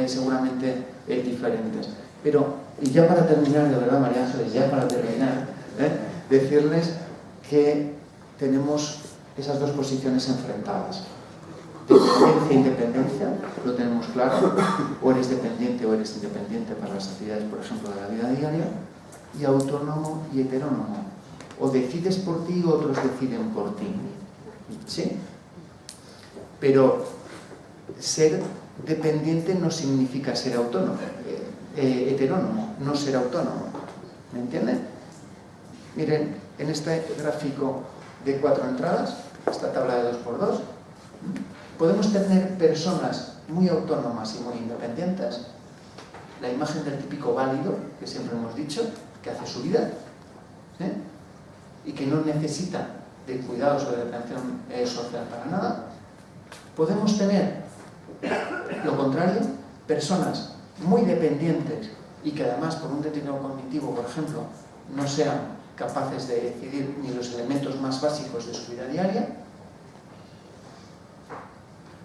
seguramente diferentes. Pero, y ya para terminar, de verdad, María Ángeles, ya para terminar, decirles que tenemos esas dos posiciones enfrentadas. Dependencia e independencia, lo tenemos claro, o eres dependiente o eres independiente para las actividades, por ejemplo, de la vida diaria, y autónomo y heterónomo. O decides por ti o otros deciden por ti. ¿Sí? Pero ser dependiente no significa ser autónomo, heterónomo, no ser autónomo. ¿Me entienden? Miren, en este gráfico de 4 entradas, esta tabla de 2×2, podemos tener personas muy autónomas y muy independientes. La imagen del típico válido, que siempre hemos dicho, que hace su vida, ¿sí? Y que no necesita de cuidados o de atención social para nada. Podemos tener, lo contrario, personas muy dependientes y que además por un deterioro cognitivo, por ejemplo, no sean capaces de decidir ni los elementos más básicos de su vida diaria,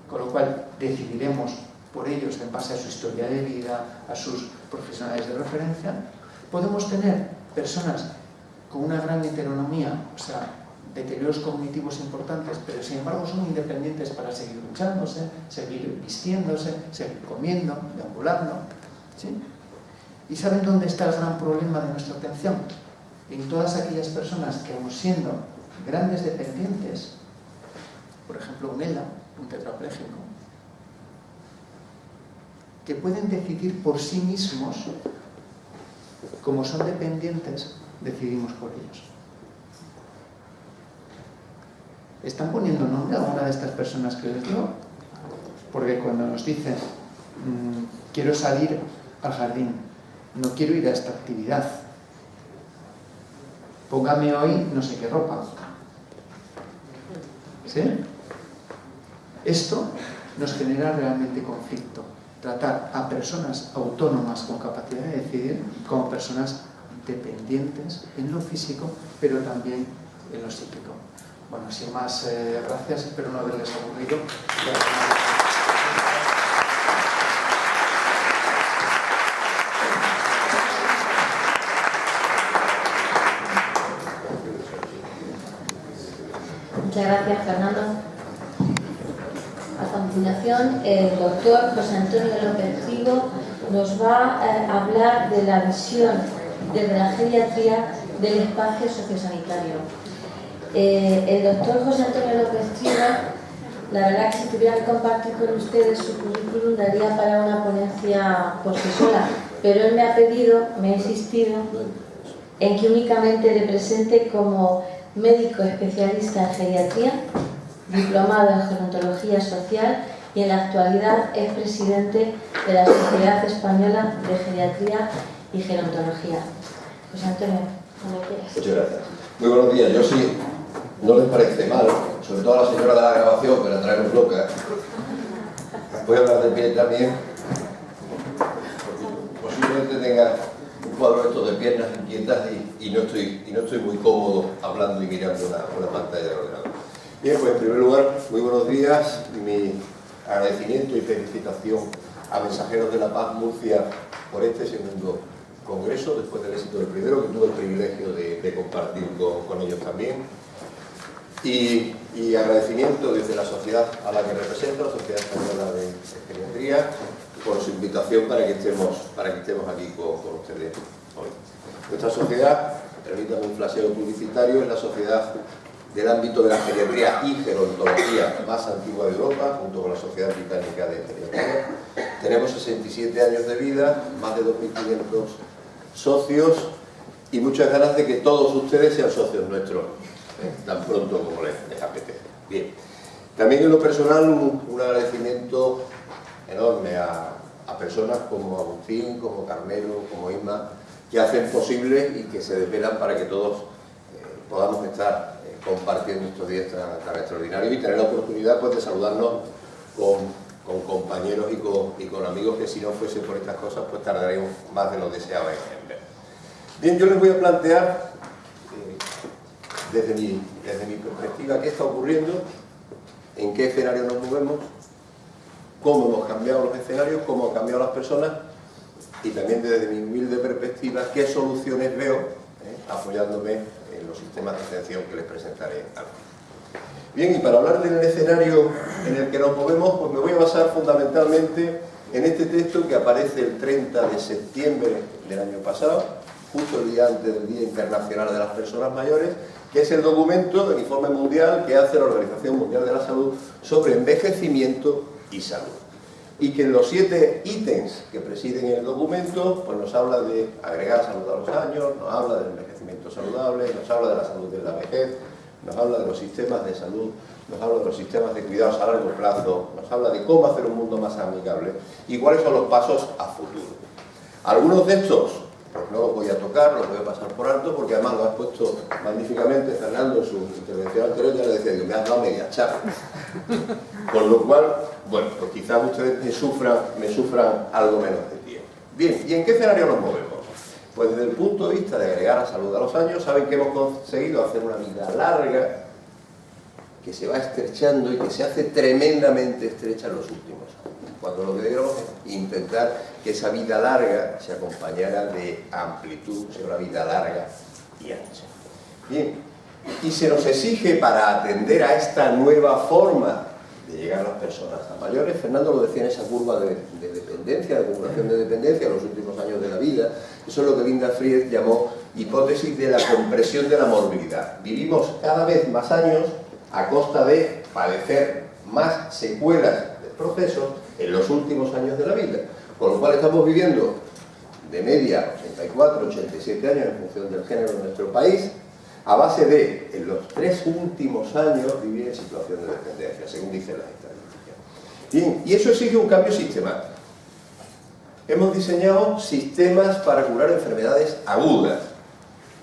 con lo cual decidiremos por ellos en base a su historia de vida, a sus profesionales de referencia. Podemos tener personas con una gran heteronomía, o sea, deterioros cognitivos importantes, pero sin embargo son independientes para seguir duchándose, seguir vistiéndose, seguir comiendo, deambulando, ¿sí? ¿Y saben dónde está el gran problema de nuestra atención? En todas aquellas personas que, aun siendo grandes dependientes, por ejemplo un ELA, un tetrapléjico, que pueden decidir por sí mismos, como son dependientes, decidimos por ellos. ¿Están poniendo nombre a alguna de estas personas que les digo? Porque cuando nos dicen quiero salir al jardín, no quiero ir a esta actividad, póngame hoy no sé qué ropa, ¿sí? Esto nos genera realmente conflicto. Tratar a personas autónomas con capacidad de decidir como personas dependientes en lo físico, pero también en lo psíquico. Bueno, sin más, gracias, espero no haberles aburrido. Muchas gracias, Fernando. A continuación, el doctor José Antonio López Trigo nos va a hablar de la visión desde la geriatría del espacio sociosanitario. El doctor José Antonio López Trigo, la verdad que si tuviera que compartir con ustedes su currículum daría para una ponencia por sí sola, pero él me ha pedido, me ha insistido en que únicamente le presente como médico especialista en geriatría, diplomado en gerontología social y en la actualidad es presidente de la Sociedad Española de Geriatría y Gerontología. José Antonio, cuando quieras. Muchas gracias. Muy buenos días. Yo sí, no les parece mal, sobre todo a la señora de la grabación, que la traemos loca, voy a hablar de pie también, porque posiblemente tenga un cuadro esto de piernas inquietas y no estoy muy cómodo hablando y mirando una pantalla de ordenador. Bien, pues en primer lugar, muy buenos días, mi agradecimiento y felicitación a Mensajeros de la Paz Murcia por este segundo congreso, después del éxito del primero, que tuve el privilegio de compartir con ellos también. Y agradecimiento desde la sociedad a la que represento, la Sociedad Española de Geriatría, por su invitación para que estemos aquí con ustedes hoy. Nuestra sociedad, permítanme un flaseo publicitario, es la sociedad del ámbito de la geriatría y gerontología más antigua de Europa, junto con la Sociedad Británica de Geriatría. Tenemos 67 años de vida, más de 2.500 socios y muchas ganas de que todos ustedes sean socios nuestros, tan pronto como les apetece. Bien, también en lo personal un agradecimiento enorme a personas como Agustín, como Carmelo, como Isma, que hacen posible y que se desvelan para que todos podamos estar compartiendo estos días tan extraordinarios y tener la oportunidad pues, de saludarnos con compañeros y con amigos que si no fuese por estas cosas pues tardaríamos más de lo deseado en ver. Bien, yo les voy a plantear desde mi perspectiva qué está ocurriendo, en qué escenario nos movemos cómo hemos cambiado los escenarios, cómo han cambiado las personas y también desde mi humilde perspectiva qué soluciones veo, apoyándome en los sistemas de atención que les presentaré al fin. Bien, y para hablar del escenario en el que nos movemos, pues me voy a basar fundamentalmente en este texto que aparece el 30 de septiembre del año pasado, justo el día antes del Día Internacional de las Personas Mayores, que es el documento del informe mundial que hace la Organización Mundial de la Salud sobre envejecimiento y salud. Y que en los 7 ítems que presiden el documento, pues nos habla de agregar salud a los años, nos habla del envejecimiento saludable, nos habla de la salud de la vejez, nos habla de los sistemas de salud, nos habla de los sistemas de cuidados a largo plazo, nos habla de cómo hacer un mundo más amigable y cuáles son los pasos a futuro. Algunos de estos, pues no los voy a tocar, los voy a pasar por alto, porque además lo ha expuesto magníficamente Fernando en su intervención anterior, ya le decía, que me has dado media charla. Con lo cual, bueno, pues quizás ustedes me sufran algo menos de tiempo. Bien, ¿y en qué escenario nos movemos? Pues desde el punto de vista de agregar a salud a los años, saben que hemos conseguido hacer una vida larga, que se va estrechando y que se hace tremendamente estrecha en los últimos años. Cuando lo que debemos es intentar que esa vida larga se acompañara de amplitud, sea una vida larga y ancha. Bien, y se nos exige para atender a esta nueva forma de llegar a las personas a mayores, Fernando lo decía en esa curva de dependencia, de acumulación de dependencia en los últimos años de la vida, eso es lo que Linda Fried llamó hipótesis de la compresión de la morbilidad. Vivimos cada vez más años a costa de padecer más secuelas del proceso en los últimos años de la vida, con lo cual estamos viviendo de media 84, 87 años en función del género en nuestro país, a base de, en los 3 últimos años, vivir en situación de dependencia, según dicen las estadísticas. Bien, y eso exige un cambio sistemático. Hemos diseñado sistemas para curar enfermedades agudas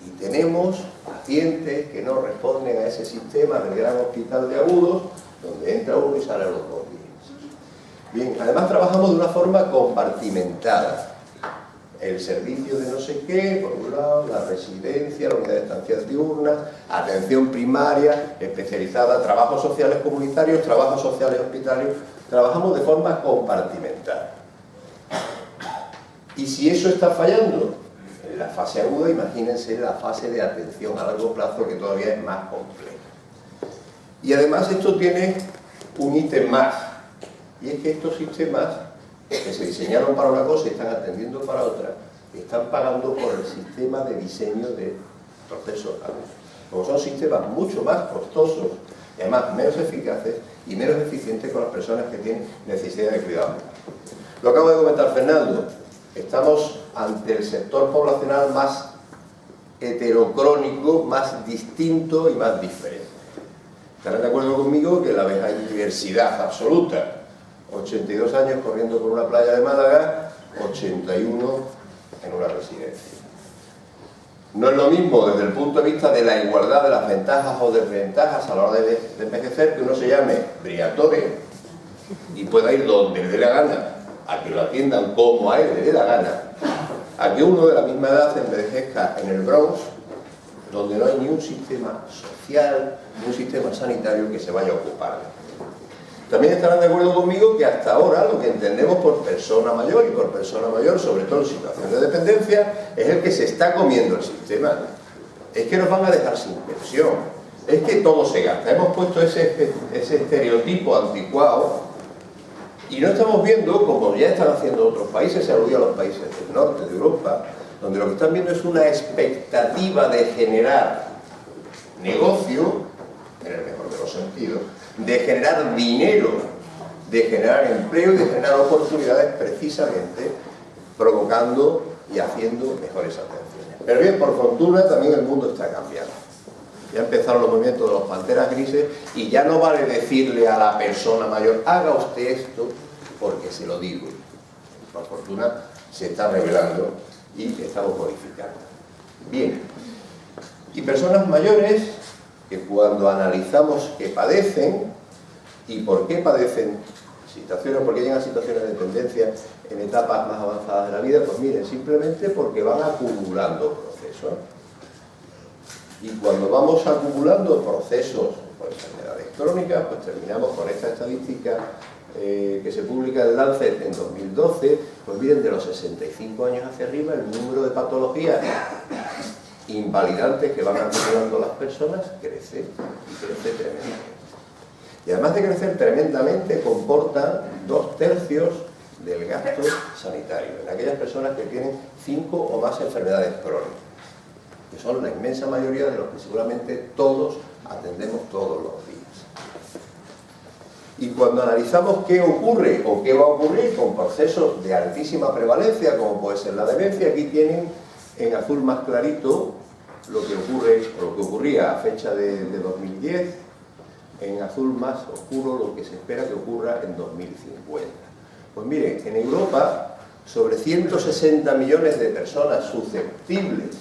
y tenemos pacientes que no responden a ese sistema del gran hospital de agudos, donde entra uno y sale a los 2 días. Bien, además trabajamos de una forma compartimentada. El servicio de no sé qué, por un lado, la residencia, la unidad de estancias diurnas, atención primaria, especializada, trabajos sociales comunitarios, trabajos sociales hospitalarios, trabajamos de forma compartimentada. Y si eso está fallando en la fase aguda, imagínense la fase de atención a largo plazo, que todavía es más compleja. Y además esto tiene un ítem más, y es que estos sistemas que se diseñaron para una cosa y están atendiendo para otra, están pagando por el sistema de diseño de procesos agudos. Como son sistemas mucho más costosos y además menos eficaces y menos eficientes con las personas que tienen necesidad de cuidado. Lo acabo de comentar Fernando, estamos ante el sector poblacional más heterocrónico, más distinto y más diferente. Estarán de acuerdo conmigo que la vez hay diversidad absoluta. 82 años corriendo por una playa de Málaga, 81 en una residencia. No es lo mismo desde el punto de vista de la igualdad de las ventajas o desventajas a la hora de envejecer, que uno se llame Briatore y pueda ir donde le dé la gana, a que lo atiendan como a él le dé la gana, a que uno de la misma edad envejezca en el Bronx, donde no hay ni un sistema social, ni un sistema sanitario que se vaya a ocupar de él. También estarán de acuerdo conmigo que hasta ahora lo que entendemos por persona mayor, y por persona mayor, sobre todo en situación de dependencia, es el que se está comiendo el sistema. Es que nos van a dejar sin pensión, es que todo se gasta. Hemos puesto ese estereotipo anticuado y no estamos viendo, como ya están haciendo otros países, se aludía a los países del norte de Europa, donde lo que están viendo es una expectativa de generar negocio, en el mejor de los sentidos, de generar dinero, de generar empleo y de generar oportunidades precisamente provocando y haciendo mejores atenciones. Pero bien, por fortuna también el mundo está cambiando. Ya empezaron los movimientos de los panteras grises y ya no vale decirle a la persona mayor, haga usted esto porque se lo digo. Por fortuna se está revelando y estamos modificando. Bien, y personas mayores que cuando analizamos qué padecen y por qué padecen situaciones, por qué llegan a situaciones de dependencia en etapas más avanzadas de la vida, pues miren, simplemente porque van acumulando procesos. Y cuando vamos acumulando procesos por enfermedades crónicas, pues terminamos con esta estadística que se publica en Lancet en 2012, pues miren, de los 65 años hacia arriba, el número de patologías invalidantes que van acumulando las personas crece, y crece tremendamente. Y además de crecer tremendamente, comporta 2/3 del gasto sanitario en aquellas personas que tienen 5 o más enfermedades crónicas, que son la inmensa mayoría de los que seguramente todos atendemos todos los días. Y cuando analizamos qué ocurre o qué va a ocurrir con procesos de altísima prevalencia, como puede ser la demencia, aquí tienen en azul más clarito lo que ocurre o lo que ocurría a fecha de 2010, en azul más oscuro lo que se espera que ocurra en 2050. Pues miren, en Europa, sobre 160 millones de personas susceptibles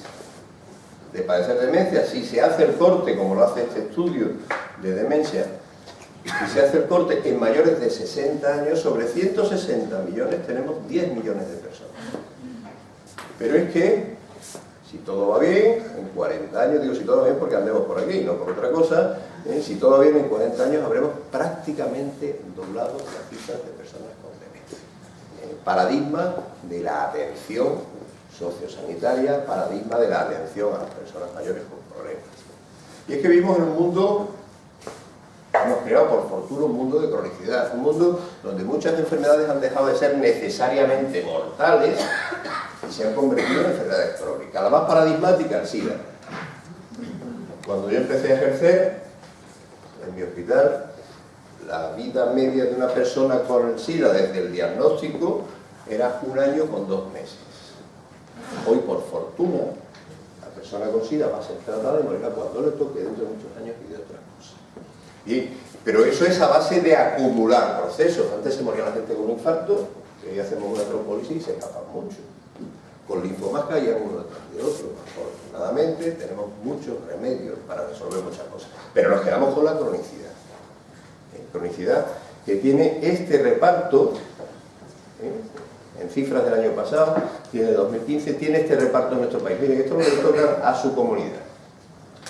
de padecer demencia, si se hace el corte, como lo hace este estudio de demencia, si se hace el corte en mayores de 60 años, sobre 160 millones tenemos 10 millones de personas. Pero es que, si todo va bien, en 40 años, digo si todo va bien porque andemos por aquí, no por otra cosa, si todo va bien, en 40 años habremos prácticamente doblado las cifras de personas con demencia. Paradigma de la atención sociosanitaria, paradigma de la atención a las personas mayores con problemas. Y es que vivimos en un mundo, hemos creado por fortuna un mundo de cronicidad, un mundo donde muchas enfermedades han dejado de ser necesariamente mortales y se han convertido en enfermedades crónicas. La más paradigmática, el SIDA. Cuando yo empecé a ejercer en mi hospital, la vida media de una persona con el SIDA desde el diagnóstico era 1 año con 2 meses. Hoy, por fortuna, la persona con SIDA va a ser tratada y morirá cuando le toque, dentro de muchos años y de otras cosas. Bien, pero eso es a base de acumular procesos. Antes se moría la gente con un infarto, y hoy hacemos una trombolísis y se escapan mucho. Con linfomas caían uno detrás de otro. Afortunadamente tenemos muchos remedios para resolver muchas cosas, pero nos quedamos con la cronicidad. Cronicidad que tiene este reparto, en cifras del año pasado, tiene 2015, tiene este reparto en nuestro país. Miren, esto es lo que toca a su comunidad.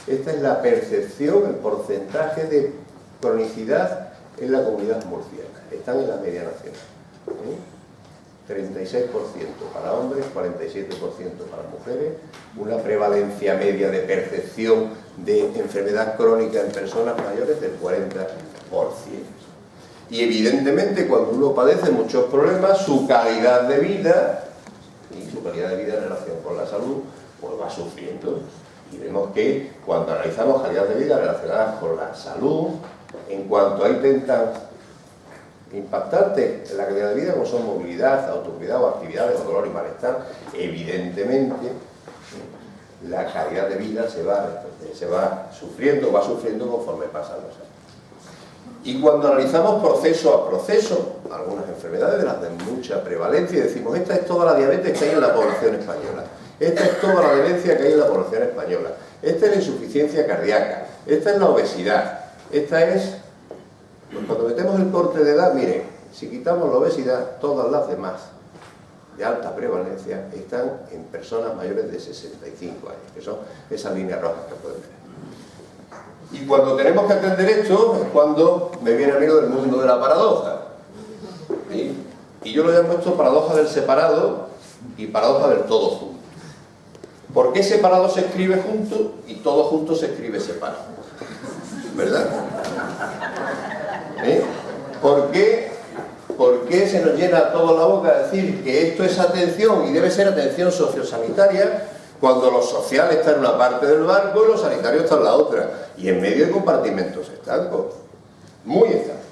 Esta es la percepción, el porcentaje de cronicidad en la comunidad murciana. Están en la media nacional. 36% para hombres, 47% para mujeres, una prevalencia media de percepción de enfermedad crónica en personas mayores del 40%. Y evidentemente cuando uno padece muchos problemas, su calidad de vida, y su calidad de vida en relación con la salud, pues va sufriendo. Y vemos que cuando analizamos calidad de vida relacionadas con la salud, en cuanto a intentan impactante en la calidad de vida, como son movilidad, autocuidado, actividades, dolor y malestar, evidentemente la calidad de vida se va sufriendo conforme pasan los años. Y cuando analizamos proceso a proceso, algunas enfermedades, de las de mucha prevalencia, y decimos, esta es toda la diabetes que hay en la población española, esta es toda la demencia que hay en la población española, esta es la insuficiencia cardíaca, esta es la obesidad, esta es... Pues cuando metemos el corte de edad, miren, si quitamos la obesidad, todas las demás de alta prevalencia están en personas mayores de 65 años, que son esas líneas rojas que pueden ver. Y cuando tenemos que atender esto, es cuando me viene a mí lo del mundo de la paradoja. ¿Sí? Y yo lo llamo esto paradoja del separado y paradoja del todo junto. ¿Por qué separado se escribe junto y todo junto se escribe separado? ¿Verdad? ¿Sí? ¿Por qué se nos llena toda la boca de decir que esto es atención y debe ser atención sociosanitaria cuando lo social está en una parte del barco y lo sanitario está en la otra? Y en medio de compartimentos estancos, muy estancos,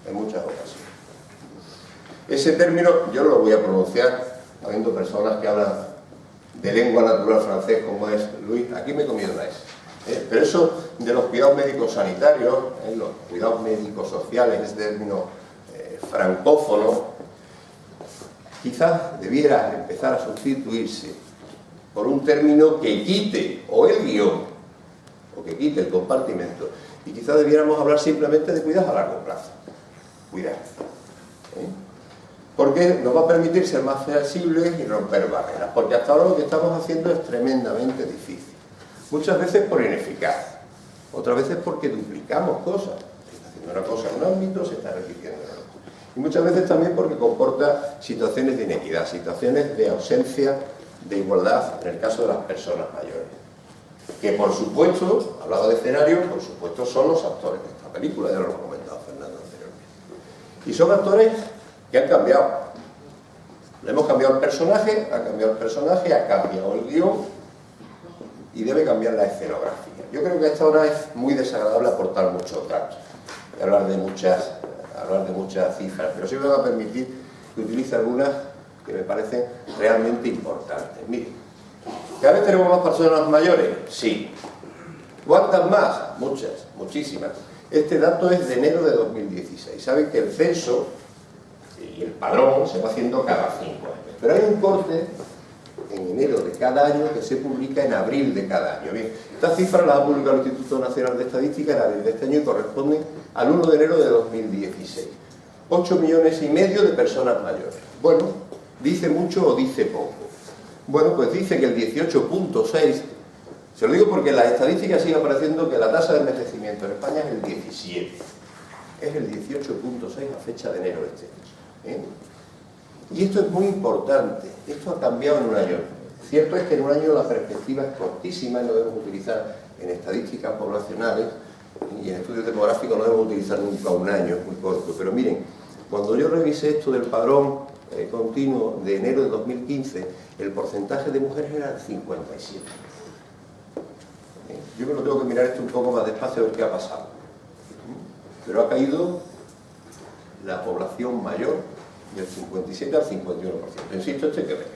en muchas ocasiones. Ese término yo no lo voy a pronunciar, habiendo personas que hablan de lengua natural francés como es Luis, aquí me he comido una S. Pero eso de los cuidados médicos sanitarios, los cuidados médicos sociales, ese término francófono, quizás debiera empezar a sustituirse por un término que quite o el guión o que quite el compartimento, y quizás debiéramos hablar simplemente de cuidados a largo plazo. Cuidar. Porque nos va a permitir ser más flexibles y romper barreras, porque hasta ahora lo que estamos haciendo es tremendamente difícil. Muchas veces por ineficaz, otras veces porque duplicamos cosas. Se está haciendo una cosa en un ámbito, se está repitiendo en otro. Y muchas veces también porque comporta situaciones de inequidad, situaciones de ausencia de igualdad en el caso de las personas mayores. Que por supuesto, hablado de escenario, por supuesto son los actores de esta película, ya lo ha comentado Fernando anteriormente. Y son actores que han cambiado. Le hemos cambiado el personaje, ha cambiado el personaje, ha cambiado el guión y debe cambiar la escenografía. Yo creo que a esta hora es muy desagradable aportar muchos datos y hablar de muchas cifras, pero sí me va a permitir que utilice algunas que me parecen realmente importantes. Miren, ¿cada vez tenemos más personas mayores? Sí. ¿Cuántas más? Muchas, muchísimas. Este dato es de enero de 2016. Saben que el censo y el padrón se va haciendo cada 5 años. Pero hay un corte en enero de cada año que se publica en abril de cada año. Bien, estas cifras las ha publicado el Instituto Nacional de Estadística en abril de este año y corresponden al 1 de enero de 2016. 8,5 millones de personas mayores. Bueno, ¿dice mucho o dice poco? Bueno, pues dice que el 18,6, se lo digo porque en las estadísticas sigue apareciendo que la tasa de envejecimiento en España es el 17. Es el 18,6 a fecha de enero de este año. Y esto es muy importante, esto ha cambiado en un año. Cierto es que en un año la perspectiva es cortísima y no debemos utilizar en estadísticas poblacionales y en estudios demográficos no debemos utilizar nunca un año, es muy corto. Pero miren, cuando yo revisé esto del padrón continuo de enero de 2015, el porcentaje de mujeres era el 57. Yo me lo tengo que mirar esto un poco más despacio a ver qué ha pasado. Pero ha caído la población mayor del 57 al 51%. Insisto, esto hay que ver.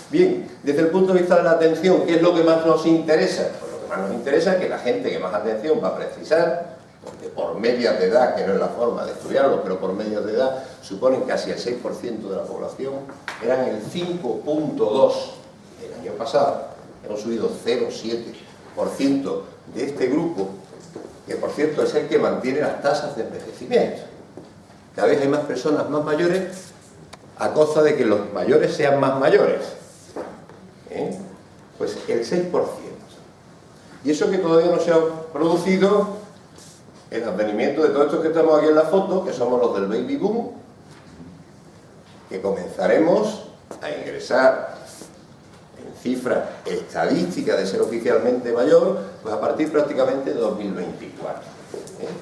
Bien, desde el punto de vista de la atención, ¿qué es lo que más nos interesa? Pues lo que más nos interesa es que la gente que más atención va a precisar, porque por medias de edad, que no es la forma de estudiarlo, pero por medias de edad suponen casi el 6% de la población, eran el 5,2% el año pasado. Hemos subido 0,7% de este grupo, que por cierto es el que mantiene las tasas de envejecimiento. Cada vez hay más personas más mayores a costa de que los mayores sean más mayores. Pues el 6%. Y eso que todavía no se ha producido el advenimiento de todos estos que estamos aquí en la foto, que somos los del baby boom, que comenzaremos a ingresar en cifras estadísticas de ser oficialmente mayor, pues a partir prácticamente de 2024.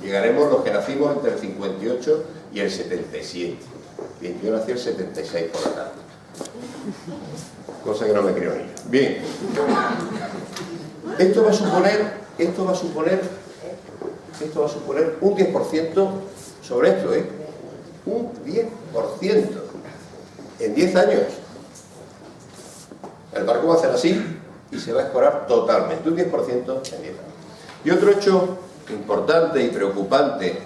Llegaremos los que nacimos entre el 58 y el 77. Bien, yo nací el 76, por lo tanto. Cosa que no me creo ni yo. Bien. Esto va a suponer un 10% sobre esto, un 10% en 10 años. El barco va a hacer así y se va a escorar totalmente, un 10% en 10 años. Y otro hecho importante y preocupante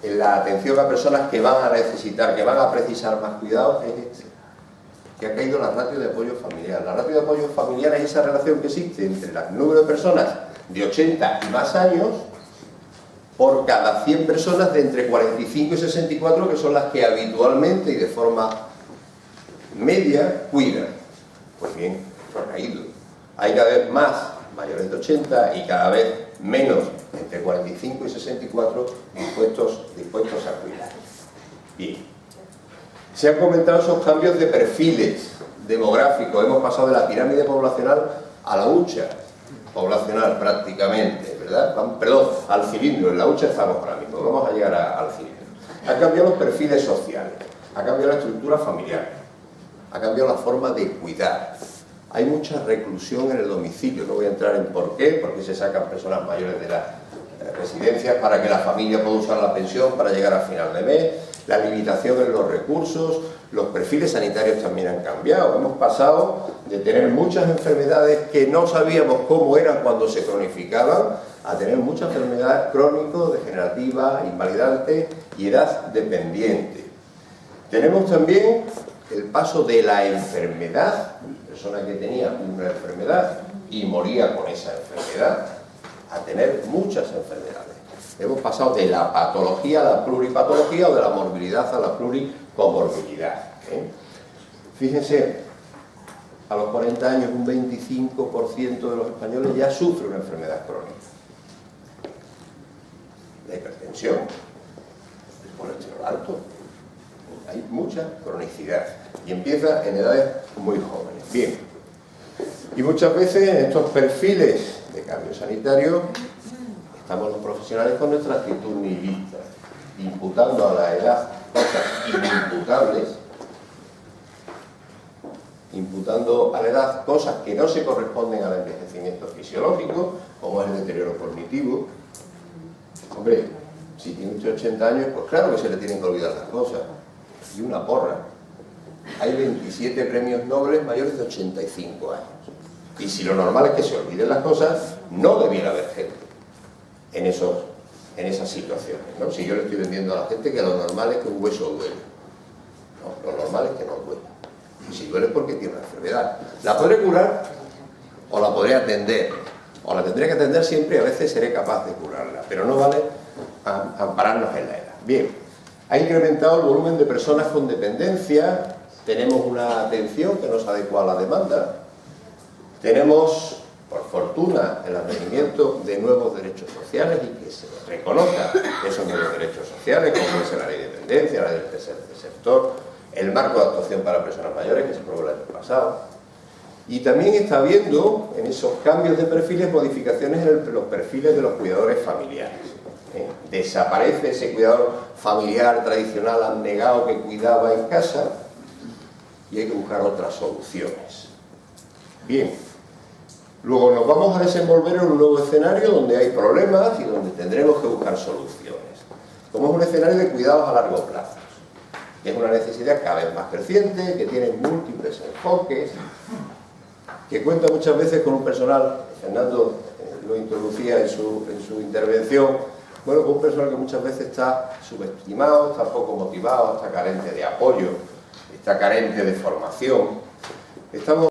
en la atención a personas que van a necesitar, que van a precisar más cuidados, es este, que ha caído la ratio de apoyo familiar. La ratio de apoyo familiar es esa relación que existe entre el número de personas de 80 y más años por cada 100 personas de entre 45 y 64, que son las que habitualmente y de forma media cuidan. Pues bien, esto ha caído. Hay cada vez más mayores de 80 y cada vez menos entre 45 y 64 dispuestos a cuidar. Bien. Se han comentado esos cambios de perfiles demográficos. Hemos pasado de la pirámide poblacional a la hucha poblacional prácticamente, ¿verdad? Perdón, al cilindro. En la hucha estamos ahora mismo. Vamos a llegar al cilindro. Han cambiado los perfiles sociales. Ha cambiado la estructura familiar. Ha cambiado la forma de cuidar. Hay mucha reclusión en el domicilio. No voy a entrar en por qué, porque se sacan personas mayores de las residencias para que la familia pueda usar la pensión para llegar al final de mes, la limitación en los recursos, los perfiles sanitarios también han cambiado. Hemos pasado de tener muchas enfermedades que no sabíamos cómo eran cuando se cronificaban, a tener muchas enfermedades crónico-degenerativas, invalidantes y edad dependiente. Tenemos también el paso de la enfermedad, persona que tenía una enfermedad y moría con esa enfermedad, a tener muchas enfermedades. Hemos pasado de la patología a la pluripatología o de la morbilidad a la pluricomorbilidad. Fíjense, a los 40 años un 25% de los españoles ya sufre una enfermedad crónica. La hipertensión, el colesterol alto. Hay mucha cronicidad y empieza en edades muy jóvenes. Bien, y muchas veces en estos perfiles de cambio sanitario estamos los profesionales con nuestra actitud nihilista, imputando a la edad cosas inimputables, imputando a la edad cosas que no se corresponden al envejecimiento fisiológico, como es el deterioro cognitivo. Hombre, si tiene usted 80 años, pues claro que se le tienen que olvidar las cosas. Y una porra. Hay 27 premios Nobel mayores de 85 años. Y si lo normal es que se olviden las cosas, no debiera haber gente en esas situaciones, ¿no? Si yo le estoy vendiendo a la gente que lo normal es que un hueso duele. No, lo normal es que no duele. Y si duele es porque tiene una enfermedad. ¿La podré curar? ¿O la podré atender? O la tendré que atender siempre y a veces seré capaz de curarla. Pero no vale ampararnos en la edad. Bien, ha incrementado el volumen de personas con dependencia. Tenemos una atención que no se adecua a la demanda. Tenemos, por fortuna, el advenimiento de nuevos derechos sociales y que se reconozcan esos nuevos derechos sociales, como es la ley de dependencia, la ley del tercer sector, el marco de actuación para personas mayores que se aprobó el año pasado. Y también está habiendo, en esos cambios de perfiles, modificaciones en los perfiles de los cuidadores familiares. Desaparece ese cuidador familiar tradicional abnegado que cuidaba en casa y hay que buscar otras soluciones. Bien, luego nos vamos a desenvolver en un nuevo escenario donde hay problemas y donde tendremos que buscar soluciones. Como es un escenario de cuidados a largo plazo. Es una necesidad cada vez más creciente, que tiene múltiples enfoques, que cuenta muchas veces con un personal, Fernando lo introducía en su intervención, bueno, con un personal que muchas veces está subestimado, está poco motivado, está carente de apoyo, está carente de formación. Estamos